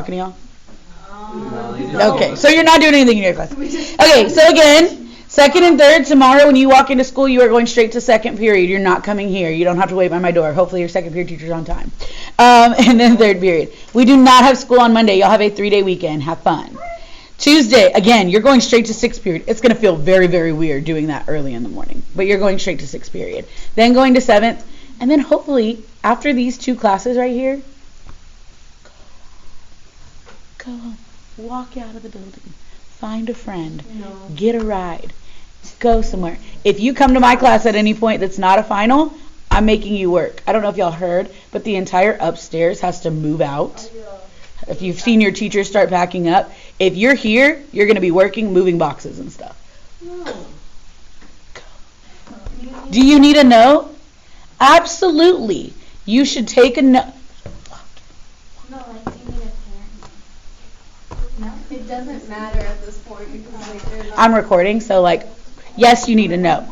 talking to y'all? Okay, so you're not doing anything in your class. Okay, so again, second and third, tomorrow when you walk into school, you are going straight to second period. You're not coming here. You don't have to wait by my door. Hopefully your second period teacher's on time. And then third period. We do not have school on Monday. Y'all have a 3-day weekend. Have fun. Tuesday, again, you're going straight to sixth period. It's going to feel very, very weird doing that early in the morning, but you're going straight to sixth period. Then going to seventh, and then hopefully after these 2 classes right here, go home. Walk out of the building, find a friend, get a ride, go somewhere. If you come to my class at any point that's not a final, I'm making you work. I don't know if y'all heard, but the entire upstairs has to move out. If you've seen your teachers start packing up, if you're here, you're going to be working, moving boxes and stuff. Do you need a note? Absolutely. You should take a note. It doesn't matter at this point because I'm recording, so yes, you need to know.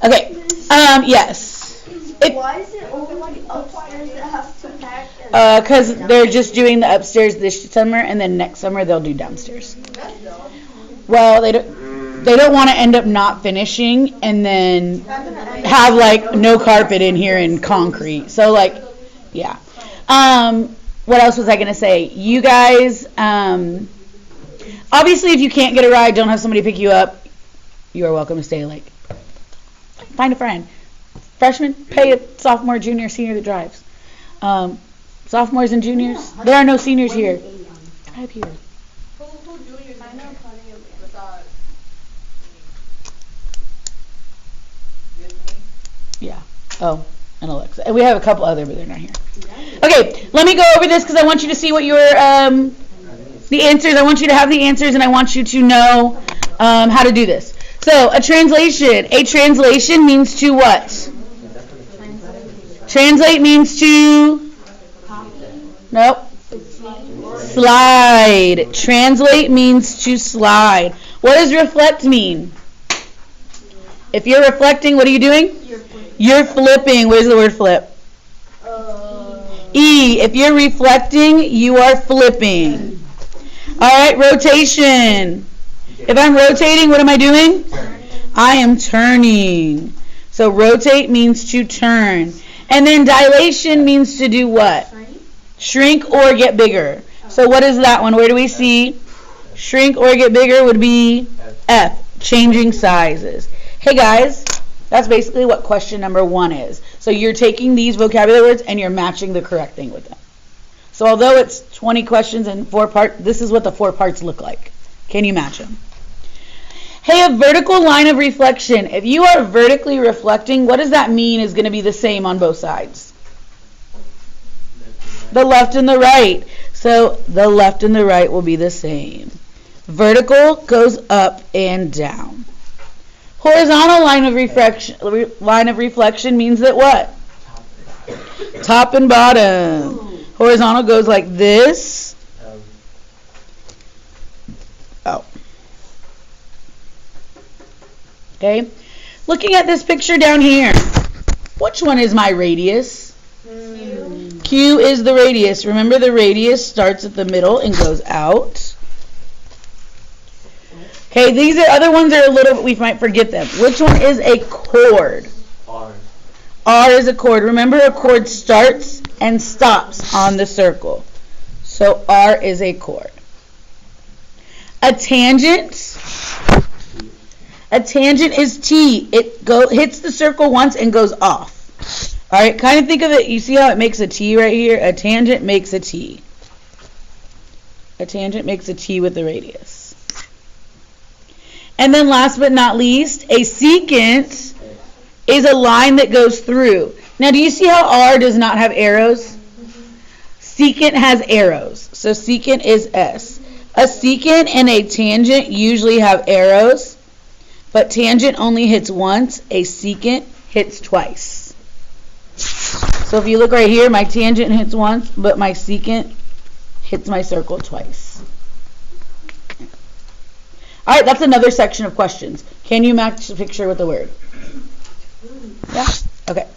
Okay. Yes. Why is it only upstairs that has to pack? Because they're just doing the upstairs this summer, and then next summer they'll do downstairs. Well, they don't want to end up not finishing and then have no carpet in here and concrete. So yeah. What else was I going to say? You guys, obviously if you can't get a ride, don't have somebody pick you up, you are welcome to stay find a friend. Freshman, pay a sophomore, junior, senior that drives. Sophomores and juniors, there are no seniors here. Drive here. Who juniors? I know plenty of besides. Yeah. Oh, and Alexa. And we have a couple other, but they're not here. Okay, let me go over this because I want you to see what your the answers. I want you to have the answers, and I want you to know how to do this. So, a translation. A translation means to what? Translate means to? Nope. Slide. Translate means to slide. What does reflect mean? If you're reflecting, what are you doing? You're flipping. Where's the word flip? E. If you're reflecting, you are flipping. All right, rotation. If I'm rotating, what am I doing? I am turning. So rotate means to turn. And then dilation means to do what? Shrink or get bigger. So what is that one? Where do we see? Shrink or get bigger would be F, changing sizes. Hey guys, that's basically what question number 1 is. So you're taking these vocabulary words and you're matching the correct thing with them. So although it's 20 questions and 4 parts, this is what the 4 parts look like. Can you match them? Hey, a vertical line of reflection. If you are vertically reflecting, what does that mean is going to be the same on both sides? The left and the right. So the left and the right will be the same. Vertical goes up and down. Horizontal line of reflection means that what? Top and bottom. Horizontal goes like this. Oh. Okay. Looking at this picture down here, which one is my radius? Q is the radius. Remember, the radius starts at the middle and goes out. Okay, these are other ones that are a little, we might forget them. Which one is a chord? R. R is a chord. Remember, a chord starts and stops on the circle. So R is a chord. A tangent. A tangent is T. It hits the circle once and goes off. All right, kind of think of it. You see how it makes a T right here? A tangent makes a T. A tangent makes a T with the radius. And then last but not least, a secant is a line that goes through. Now, do you see how R does not have arrows? Secant has arrows. So secant is S. A secant and a tangent usually have arrows, but tangent only hits once. A secant hits twice. So if you look right here, my tangent hits once, but my secant hits my circle twice. All right, that's another section of questions. Can you match the picture with the word? Yeah? Okay.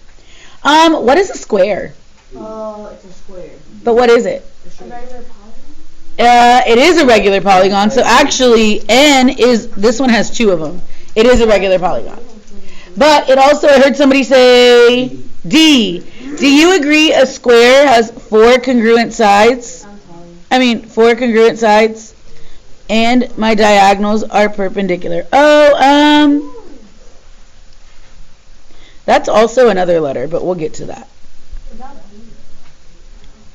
What is a square? Oh, it's a square. But what is it? A It is a regular polygon, so actually this one has two of them. It is a regular polygon. But it also, I heard somebody say D. Do you agree a square has four congruent sides? Four congruent sides, and my diagonals are perpendicular. That's also another letter, but we'll get to that.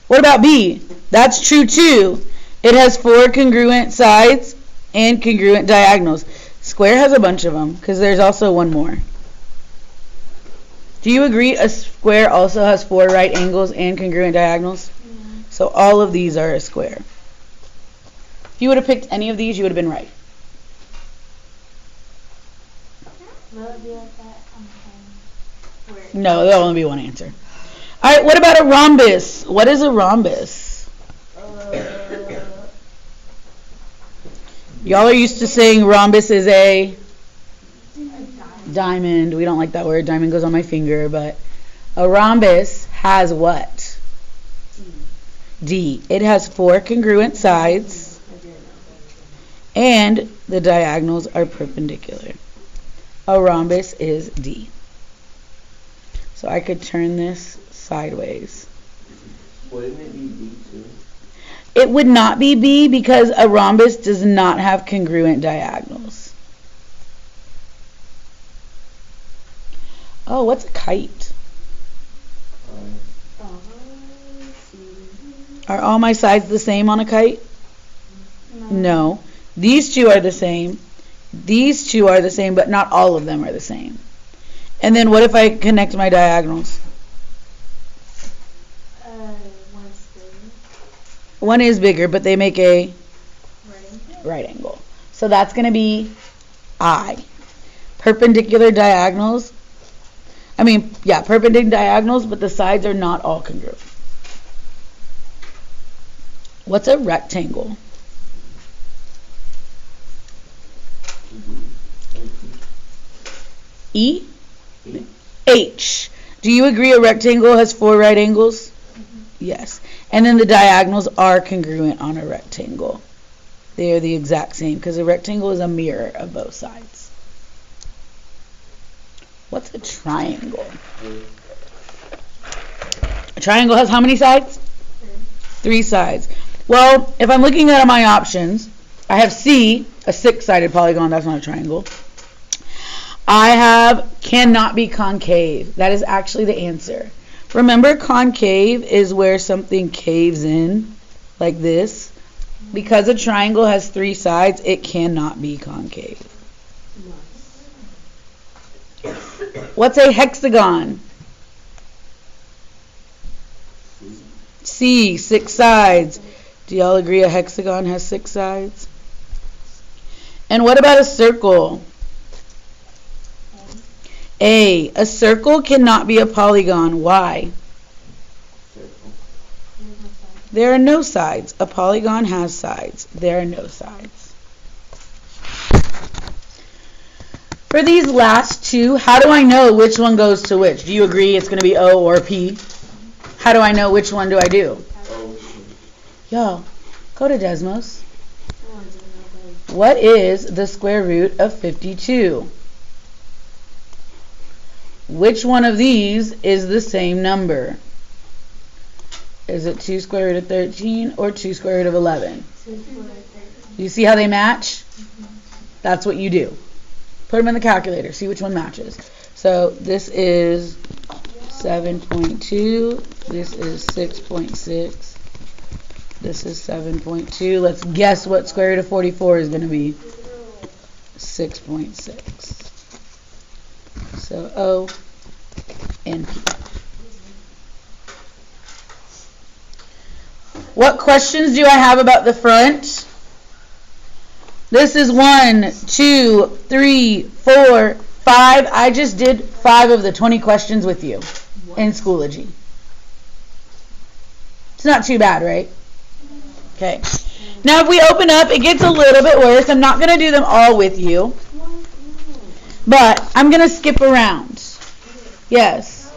What about B? That's true too. It has four congruent sides and congruent diagonals. Square has a bunch of them, because there's also one more. Do you agree a square also has four right angles and congruent diagonals? Yeah. So all of these are a square. If you would have picked any of these, you would have been right. No, there'll only be one answer. All right, what about a rhombus? What is a rhombus? Y'all are used to saying rhombus is a diamond. We don't like that word. Diamond goes on my finger, but a rhombus has what? D. It has four congruent sides, and the diagonals are perpendicular. A rhombus is D. So I could turn this sideways. Wouldn't it be B too? It would not be B because a rhombus does not have congruent diagonals. Oh, what's a kite? Are all my sides the same on a kite? No. These two are the same. These two are the same, but not all of them are the same. And then what if I connect my diagonals? One is bigger, but they make a right angle. So that's going to be I. Perpendicular diagonals. Perpendicular diagonals, but the sides are not all congruent. What's a rectangle? E? H. Do you agree a rectangle has four right angles? Mm-hmm. Yes. And then the diagonals are congruent on a rectangle. They are the exact same because a rectangle is a mirror of both sides. What's a triangle? A triangle has how many sides? Three sides. Well, if I'm looking at my options, I have C, a six-sided polygon. That's not a triangle. I have cannot be concave. That is actually the answer. Remember, concave is where something caves in, like this. Because a triangle has three sides, it cannot be concave. What's a hexagon? C, six sides. Do y'all agree a hexagon has six sides? And what about a circle? A circle cannot be a polygon. Why? There are no sides. A polygon has sides. There are no sides. For these last two, how do I know which one goes to which? Do you agree it's going to be O or P? How do I know which one do I do? Y'all, go to Desmos. What is the square root of 52? Which one of these is the same number? Is it 2 square root of 13 or 2 square root of 11? You see how they match? That's what you do. Put them in the calculator. See which one matches. So this is 7.2. This is 6.6. This is 7.2. Let's guess what square root of 44 is going to be. 6.6. So O and P. What questions do I have about the front? This is 1, 2, 3, 4, 5. I just did 5 of the 20 questions with you in Schoology. It's not too bad, right? Okay. Now if we open up, it gets a little bit worse. I'm not going to do them all with you. But I'm going to skip around. Yes.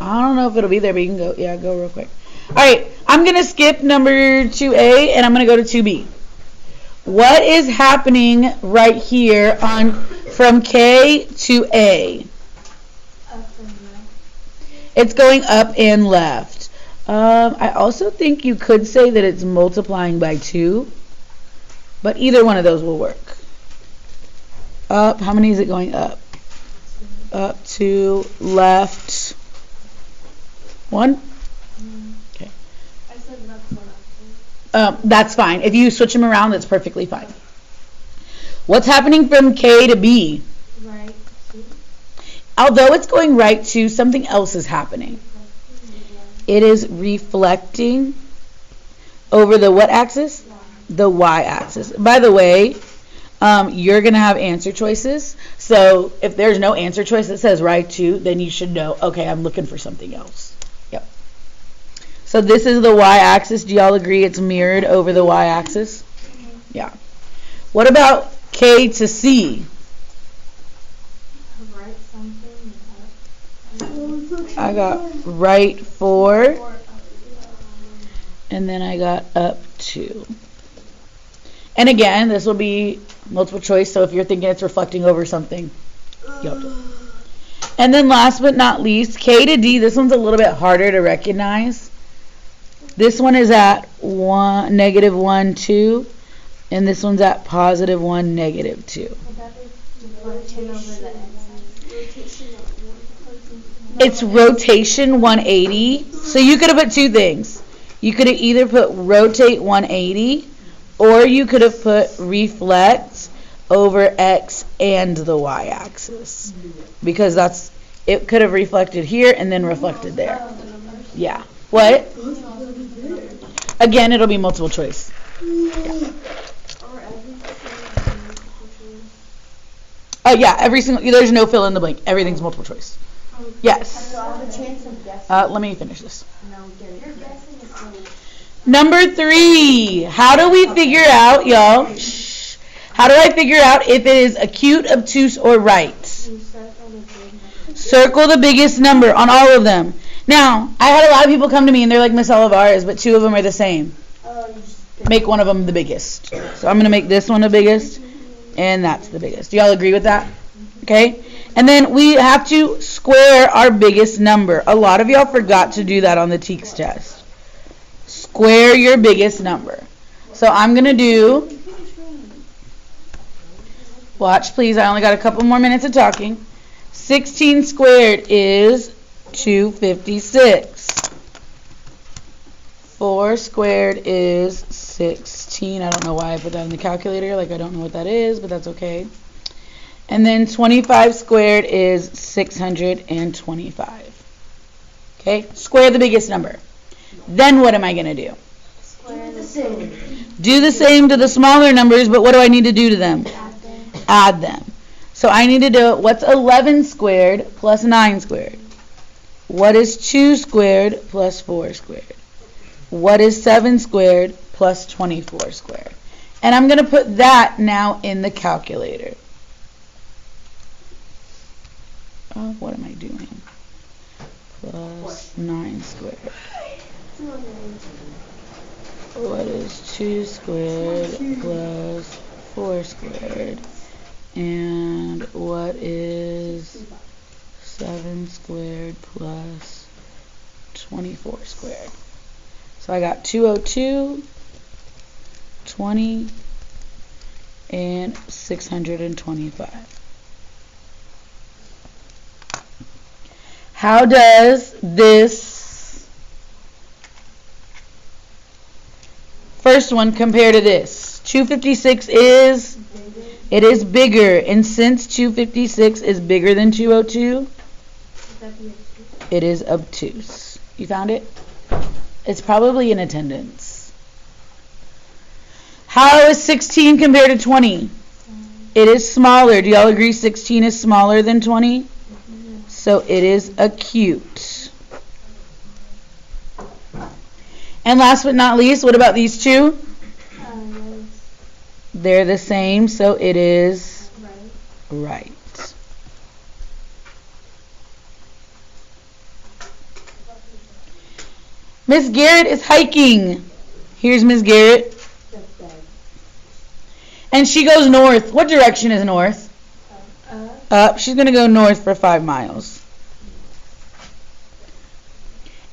I don't know if it'll be there, but you can go. Yeah, go real quick. All right, I'm going to skip number 2A, and I'm going to go to 2B. What is happening right here from K to A? It's going up and left. I also think you could say that it's multiplying by 2, but either one of those will work. Up, how many is it going up? Up, 2, left, 1? Okay. I said left one up. That's fine. If you switch them around, that's perfectly fine. What's happening from K to B? Right. Although it's going right to, something else is happening. It is reflecting over the what axis? The Y axis. By the way, you're going to have answer choices. So if there's no answer choice that says right to, then you should know, okay, I'm looking for something else. Yep. So this is the Y axis. Do y'all agree it's mirrored over the Y axis? Yeah. What about K to C? Right something. I got right 4, and then I got up 2. And again, this will be multiple choice, so if you're thinking it's reflecting over something, yep. And then last but not least, K to D, this one's a little bit harder to recognize. This one is at -1, 2, and this one's at +1, -2. It's rotation 180. So you could have put two things. You could have either put rotate 180, or you could have put reflect over X and the Y axis. Because it could have reflected here and then reflected there. Yeah. What? Again, it'll be multiple choice. Yeah. Yeah, every single, there's no fill in the blank. Everything's multiple choice. Yes. Let me finish this. Number 3. How do we figure out, y'all? How do I figure out if it is acute, obtuse, or right? Circle the biggest number on all of them. Now, I had a lot of people come to me and they're like, Miss Olivares, but 2 of them are the same. Make one of them the biggest. So I'm going to make this one the biggest, and that's the biggest. Do y'all agree with that? Okay? And then we have to square our biggest number. A lot of y'all forgot to do that on the TEKS test. Square your biggest number. So I'm going to do, watch please, I only got a couple more minutes of talking. 16 squared is 256. 4 squared is 16. I don't know why I put that in the calculator, like I don't know what that is, but that's okay. And then 25 squared is 625. Okay, square the biggest number. Then what am I going to do? Square the same. Do the same to the smaller numbers, but what do I need to do to them? Add them. So I need to do, what's 11 squared plus 9 squared? What is 2 squared plus 4 squared? What is 7 squared plus 24 squared? And I'm going to put that now in the calculator. Oh, what am I doing? Plus 9 squared. What is 2 squared plus 4 squared? And what is 7 squared plus 24 squared? So I got 202, 20, and 625. How does this first one compare to this? 256 is, it is bigger, and since 256 is bigger than 202, it is obtuse. You found it? It's probably in attendance. How is 16 compared to 20? It is smaller. Do y'all agree 16 is smaller than 20? So it is acute. And last but not least, what about these two? They're the same, so it is right. Miss Garrett is hiking. Here's Miss Garrett. And she goes north. What direction is north? Up. She's going to go north for 5 miles.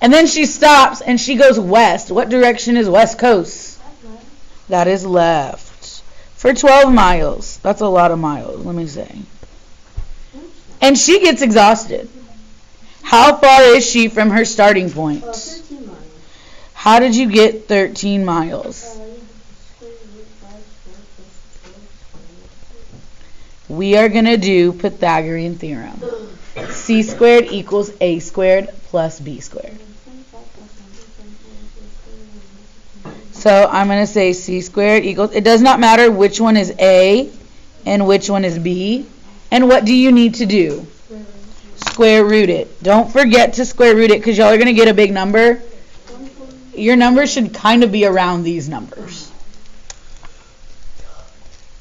And then she stops and she goes west. What direction is west coast? That is left. For 12 miles. That's a lot of miles, let me say. And she gets exhausted. How far is she from her starting point? 13 miles. How did you get 13 miles? We are going to do Pythagorean theorem. C squared equals A squared plus B squared. So I'm going to say C squared equals, it does not matter which one is A and which one is B. And what do you need to do? Square root it. Don't forget to square root it because y'all are going to get a big number. Your number should kind of be around these numbers.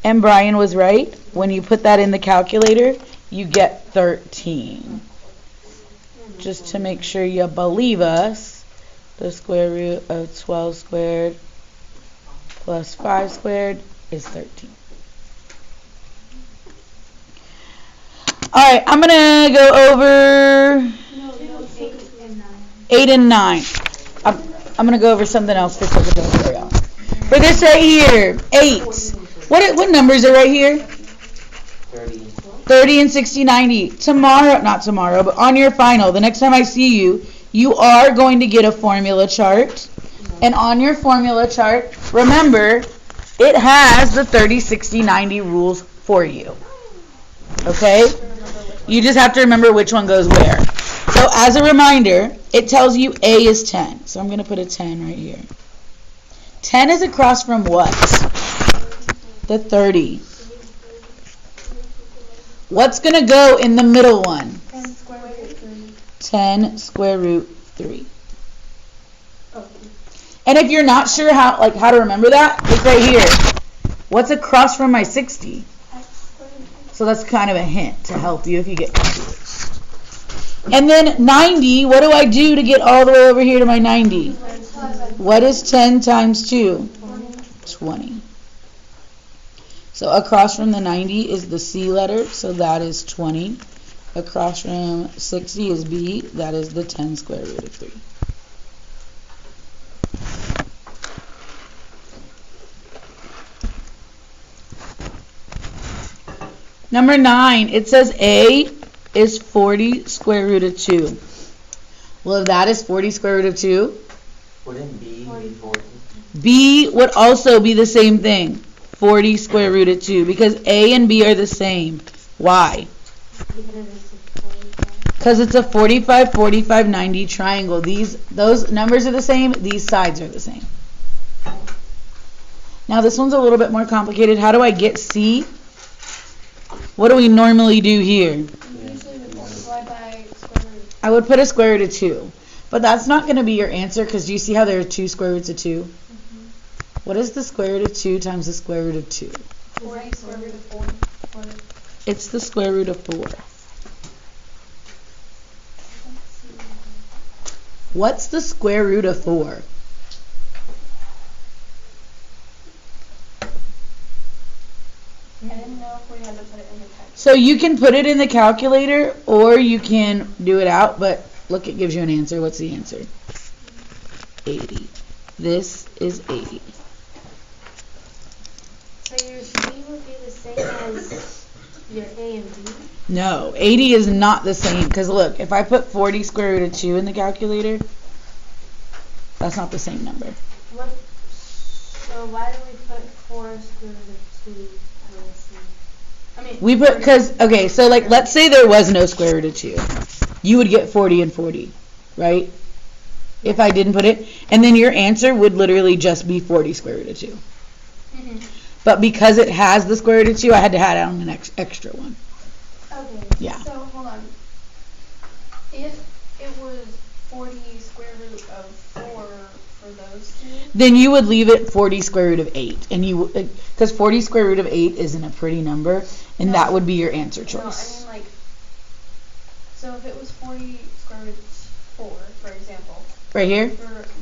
And Brian was right. When you put that in the calculator, you get 13. Just to make sure you believe us, the square root of 12 squared plus 5 squared is 13. Alright, I'm going to go over 8 and 9. I'm going to go over something else for y'all. For this right here, 8. What numbers are right here? 30 and 60, 90. Tomorrow, not tomorrow, but on your final, the next time I see you, you are going to get a formula chart. And on your formula chart, remember, it has the 30, 60, 90 rules for you. Okay? You just have to remember which one goes where. So as a reminder, it tells you A is 10. So I'm going to put a 10 right here. 10 is across from what? The 30. What's going to go in the middle one? 10 square root 3. And if you're not sure how to remember that, look right here. What's across from my 60? So that's kind of a hint to help you if you get confused. And then 90, what do I do to get all the way over here to my 90? What is 10 times 2? 20. So across from the 90 is the C letter, so that is 20. Across from 60 is B, that is the 10 square root of 3. Number 9, it says A is 40 square root of 2. Well, if that is 40 square root of 2, wouldn't B be 40? B would also be the same thing. 40 square root of 2 because A and B are the same. Why? Because it's a 45, 45, 90 triangle. Those numbers are the same. These sides are the same. Now this one's a little bit more complicated. How do I get C? What do we normally do here? Usually we multiply by square root. I would put a square root of 2. But that's not going to be your answer because do you see how there are 2 square roots of 2? What is the square root of 2 times the square root of 2? 40 square root of 4. It's the square root of 4. What's the square root of 4? I didn't know if we had to put it in the text. So you can put it in the calculator or you can do it out, but look, it gives you an answer. What's the answer? 80. This is 80. So your C would be the same as your A and B? No, 80 is not the same because look, if I put 40 square root of 2 in the calculator, that's not the same number. So why do we put 4 square root of 2 on the C? We put, okay, so like let's say there was no square root of 2. You would get 40 and 40, right? If I didn't put it. And then your answer would literally just be 40 square root of 2. Mm-hmm. But because it has the square root of 2, I had to add on an extra one. Okay. Yeah. So hold on. If it was 40 square root of 4 for those two. Then you would leave it 40 square root of 8. And you, because 40 square root of 8 isn't a pretty number. And that would be your answer choice. No, I mean like, so if it was 40 square root of 4, for example, Right here?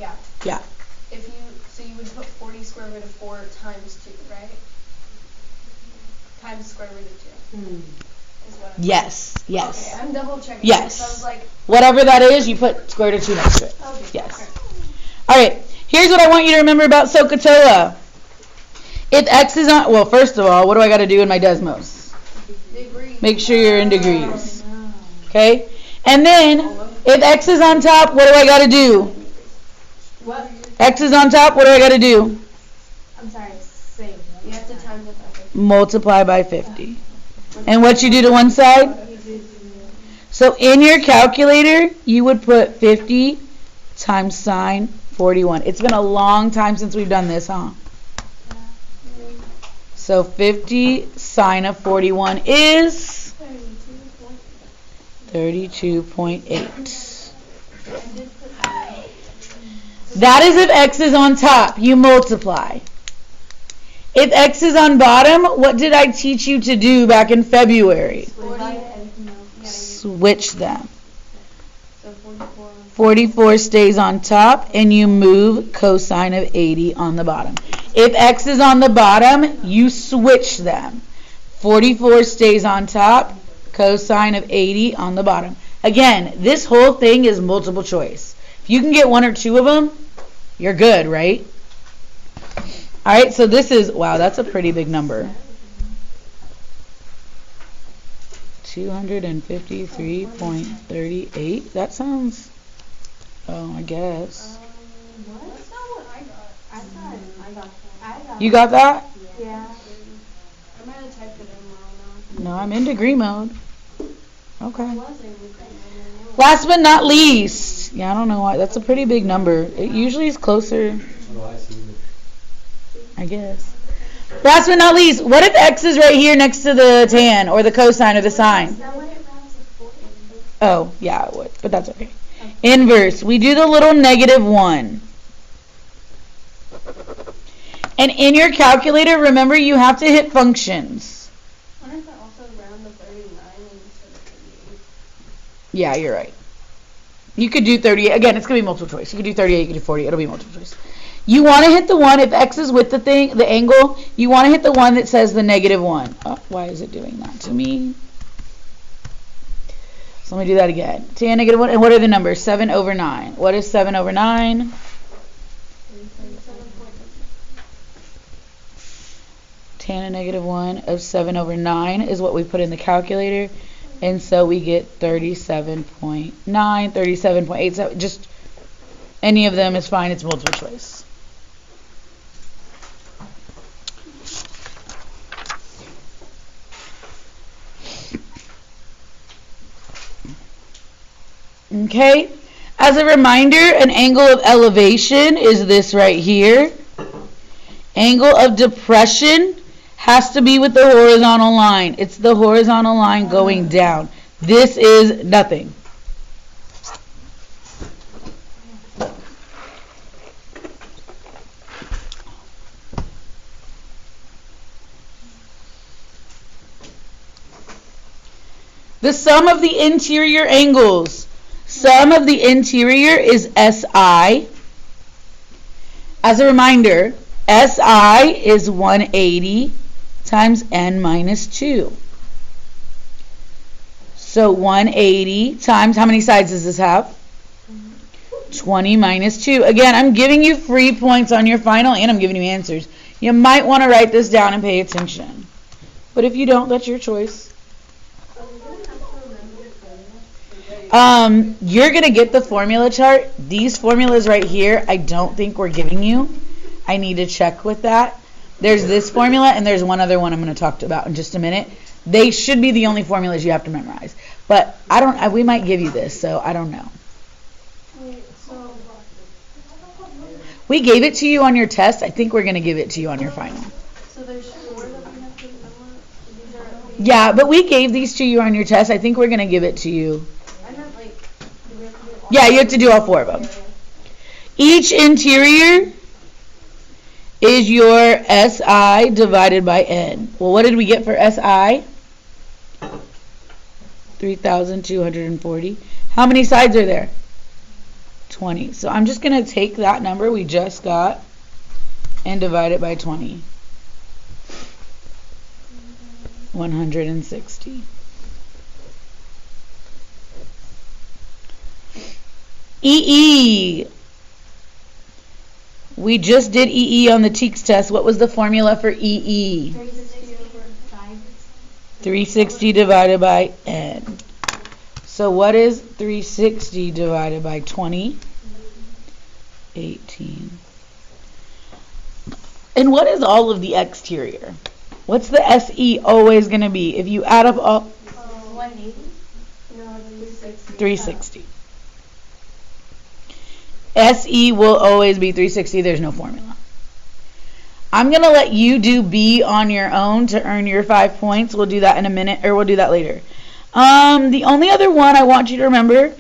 Yeah. Yeah. So you would put 40 square root of 4 times 2, right? Times square root of 2. Is what I'm Yes. Okay, Yes. I'm double checking. Yes. So I was like, Whatever that is, you put square root of 2 next to it. okay. Yes. Okay. All right. Here's what I want you to remember about SOHCAHTOA. If x is on, well, first of all, what do I got to do in my Desmos? Degree. Make sure you're in degrees. Okay? And then, if x is on top, what do I got to do? What? X is on top, what do I got to do? I'm sorry, same. You have to times it by 50. Multiply by 50. And what you do to one side? You do 0. So in your calculator, you would put 50 times sine 41. It's been a long time since we've done this, huh? So 50 sine of 41 is 32.8. That is if x is on top. You multiply. If x is on bottom, what did I teach you to do back in February? 40. Switch them. So 44. 44 stays on top, and you move cosine of 80 on the bottom. If x is on the bottom, you switch them. 44 stays on top, cosine of 80 on the bottom. Again, this whole thing is multiple choice. If you can get one or two of them, you're good, right? All right, so this is, wow, that's a pretty big number. 253.38. That sounds, oh, I guess. That's not what I got. I thought I got that. You got that? Yeah. I might have typed it in wrong No, I'm in degree mode. Okay. now. I was in with that. Last but not least, yeah, I don't know why, that's a pretty big number. It usually is closer, I guess. Last but not least, what if x is right here next to the tan or the cosine or the sine? Is that what it rounds to 40? Oh, yeah, it would, but that's okay. Inverse, we do the little -1. And in your calculator, remember you have to hit functions. I wonder if I also round to 39 instead of 38. Yeah, you're right. You could do 38. Again, it's going to be multiple choice. You could do 38, you could do 40. It'll be multiple choice. You want to hit the one, if x is with the thing, the angle, you want to hit the one that says the -1. Oh, why is it doing that to me? So let me do that again. Tan -1, and what are the numbers? 7/9. What is 7/9? Tan of -1 of 7/9 is what we put in the calculator. And so we get 37.9, 37.87. Just any of them is fine. It's multiple choice. Okay. As a reminder, an angle of elevation is this right here. Angle of depression has to be with the horizontal line. It's the horizontal line going down. This is nothing. The sum of the interior angles. Sum of the interior is SI. As a reminder, SI is 180 times n minus 2. So 180 times, how many sides does this have? 20 minus 2. Again, I'm giving you free points on your final, and I'm giving you answers. You might want to write this down and pay attention. But if you don't, that's your choice. You're going to get the formula chart. These formulas right here, I don't think we're giving you. I need to check with that. There's this formula, and there's one other one I'm going to talk about in just a minute. They should be the only formulas you have to memorize. But we might give you this, so I don't know. We gave it to you on your test. I think we're going to give it to you on your final. So there's 4 that we have to memorize? Yeah, but we gave these to you on your test. I think we're going to give it to you. I meant like, do we have to do all? Yeah, you have to do all 4 of them. Each interior is your SI divided by N. Well, what did we get for SI? 3,240. How many sides are there? 20. So I'm just going to take that number we just got and divide it by 20. 160. EE. We just did EE on the TEACS test. What was the formula for EE? 360 divided by N. So what is 360 divided by 20? 18. And what is all of the exterior? What's the SE always going to be? If you add up all... 180? No, 360. 360. SE will always be 360. There's no formula. I'm going to let you do B on your own to earn your 5 points. We'll do that in a minute, or we'll do that later. The only other one I want you to remember,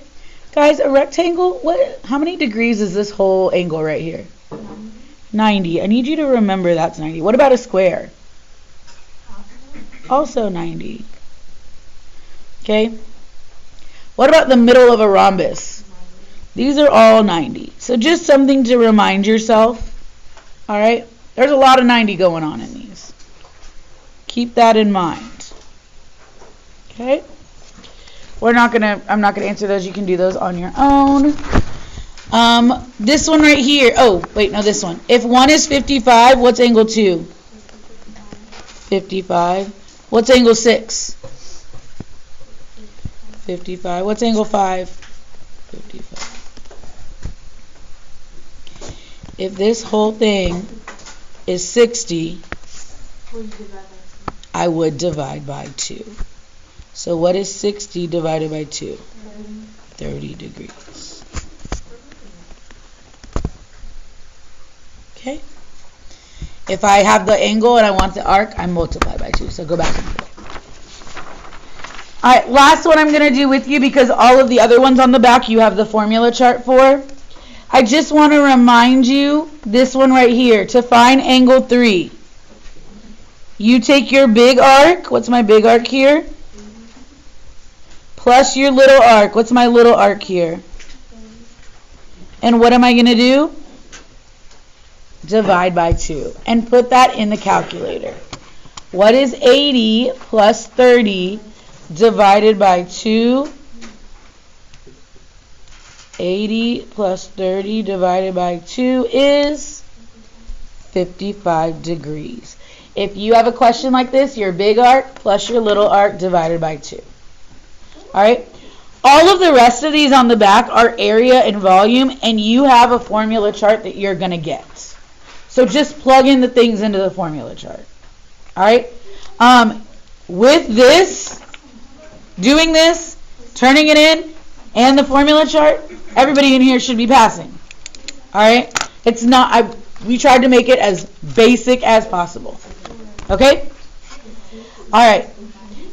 guys, a rectangle, how many degrees is this whole angle right here? 90. I need you to remember that's 90. What about a square? Also 90. Okay? What about the middle of a rhombus? These are all 90. So just something to remind yourself. All right? There's a lot of 90 going on in these. Keep that in mind. Okay? I'm not gonna answer those. You can do those on your own. This one right here. Oh, wait, no, this one. If 1 is 55, what's angle 2? 55. What's angle 6? 55. What's angle 5? 55. If this whole thing is 60, I would divide by 2. So what is 60 divided by 2? 30 degrees. Okay? If I have the angle and I want the arc, I multiply by 2. So go back and do it. All right, last one I'm going to do with you, because all of the other ones on the back you have the formula chart for. I just want to remind you, this one right here, to find angle 3. You take your big arc. What's my big arc here? Plus your little arc. What's my little arc here? And what am I going to do? Divide by 2. And put that in the calculator. What is 80 plus 30 divided by 2? 80 plus 30 divided by 2 is 55 degrees. If you have a question like this, your big arc plus your little arc divided by 2. All right? All of the rest of these on the back are area and volume, and you have a formula chart that you're going to get. So just plug in the things into the formula chart. All right? With this, doing this, turning it in, and the formula chart, everybody in here should be passing. All right? It's not, we tried to make it as basic as possible. Okay? All right.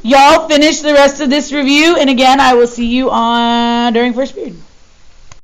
Y'all finish the rest of this review, and again, I will see you during first period.